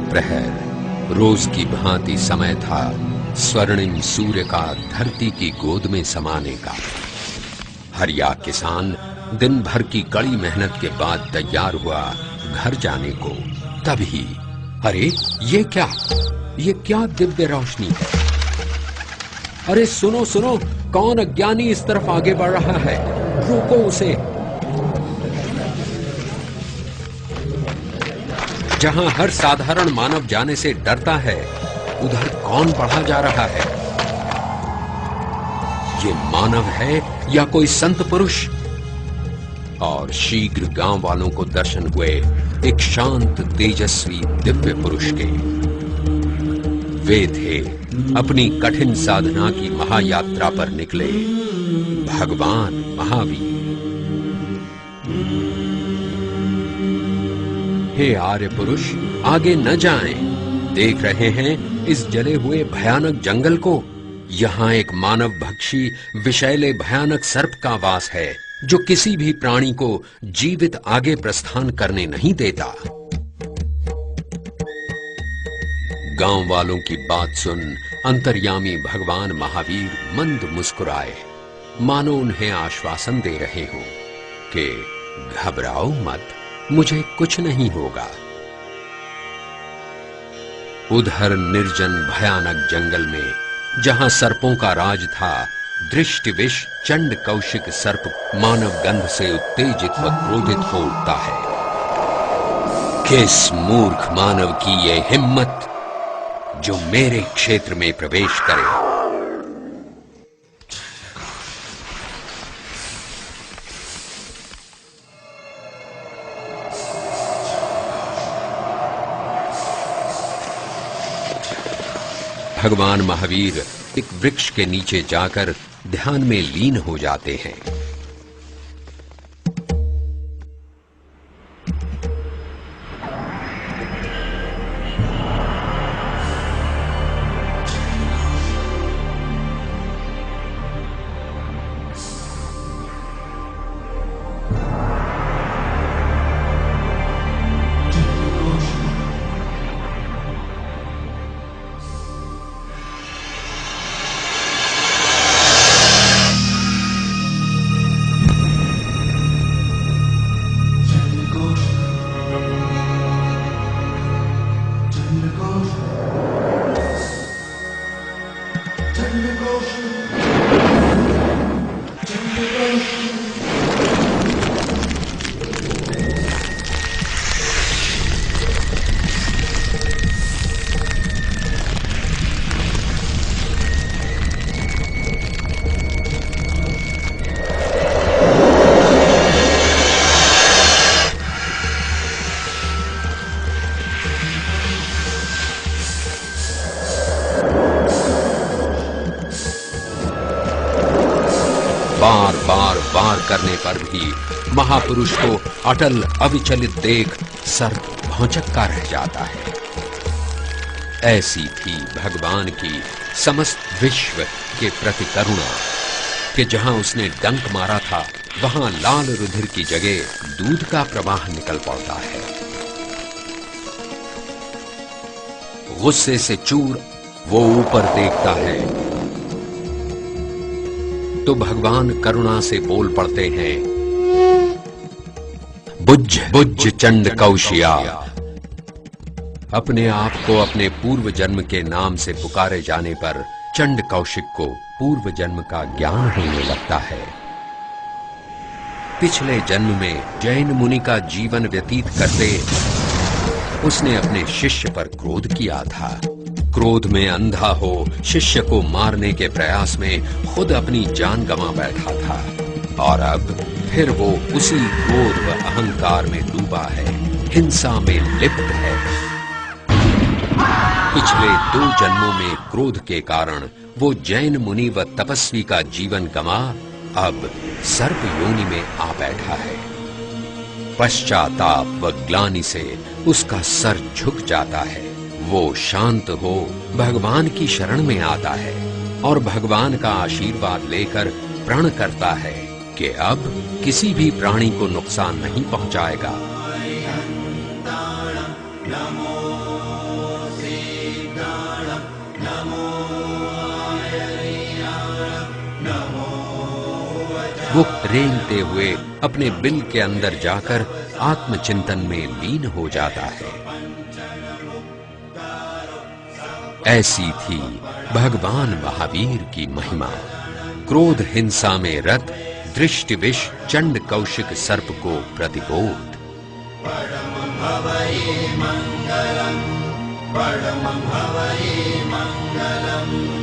प्रहर रोज की भांति समय था स्वर्णिम सूर्य का धरती की गोद में समाने का। हरिया किसान दिन भर की कड़ी मेहनत के बाद तैयार हुआ घर जाने को। तभी अरे ये क्या दिव्य रोशनी है। अरे सुनो सुनो, कौन अज्ञानी इस तरफ आगे बढ़ रहा है, रोको उसे। जहां हर साधारण मानव जाने से डरता है, उधर कौन बढ़ा जा रहा है। ये मानव है या कोई संत पुरुष। और शीघ्र गांव वालों को दर्शन हुए एक शांत तेजस्वी दिव्य पुरुष के। वे थे अपनी कठिन साधना की महायात्रा पर निकले भगवान महावीर। हे आर्य पुरुष, आगे न जाएं। देख रहे हैं इस जले हुए भयानक जंगल को। यहाँ एक मानव भक्षी विषैले भयानक सर्प का वास है, जो किसी भी प्राणी को जीवित आगे प्रस्थान करने नहीं देता। गांव वालों की बात सुन अंतर्यामी भगवान महावीर मंद मुस्कुराए, मानो उन्हें आश्वासन दे रहे हो कि घबराओ मत, मुझे कुछ नहीं होगा। उधर निर्जन भयानक जंगल में जहां सर्पों का राज था, दृष्टि विष चंड कौशिक सर्प मानव गंध से उत्तेजित व क्रोधित हो उठता है। किस मूर्ख मानव की ये हिम्मत जो मेरे क्षेत्र में प्रवेश करे। भगवान महावीर एक वृक्ष के नीचे जाकर ध्यान में लीन हो जाते हैं। वार करने पर भी महापुरुष को अटल अविचलित देख सर्प भौंचक्का रह जाता है। ऐसी थी भगवान की समस्त विश्व के प्रति करुणा कि जहां उसने डंक मारा था, वहां लाल रुधिर की जगह दूध का प्रवाह निकल पड़ता है। गुस्से से चूर वो ऊपर देखता है तो भगवान करुणा से बोल पड़ते हैं, बुझ बुझ चंड कौशिया। अपने आप को अपने पूर्व जन्म के नाम से पुकारे जाने पर चंड कौशिक को पूर्व जन्म का ज्ञान होने लगता है। पिछले जन्म में जैन मुनि का जीवन व्यतीत करते उसने अपने शिष्य पर क्रोध किया था। क्रोध में अंधा हो शिष्य को मारने के प्रयास में खुद अपनी जान गंवा बैठा था, और अब फिर वो उसी क्रोध व अहंकार में डूबा है, हिंसा में लिप्त है। पिछले 2 जन्मों में क्रोध के कारण वो जैन मुनि व तपस्वी का जीवन गंवा अब सर्प योनि में आ बैठा है। पश्चाताप व ग्लानि से उसका सर झुक जाता है। वो शांत हो भगवान की शरण में आता है और भगवान का आशीर्वाद लेकर प्रण करता है कि अब किसी भी प्राणी को नुकसान नहीं पहुंचाएगा। वो रेंगते हुए अपने बिल के अंदर जाकर आत्मचिंतन में लीन हो जाता है। ऐसी थी भगवान महावीर की महिमा। क्रोध हिंसा में रत दृष्टि विष चंड कौशिक सर्प को प्रतिबोध। परमं हवये मंगलम, परमं हवये मंगलम।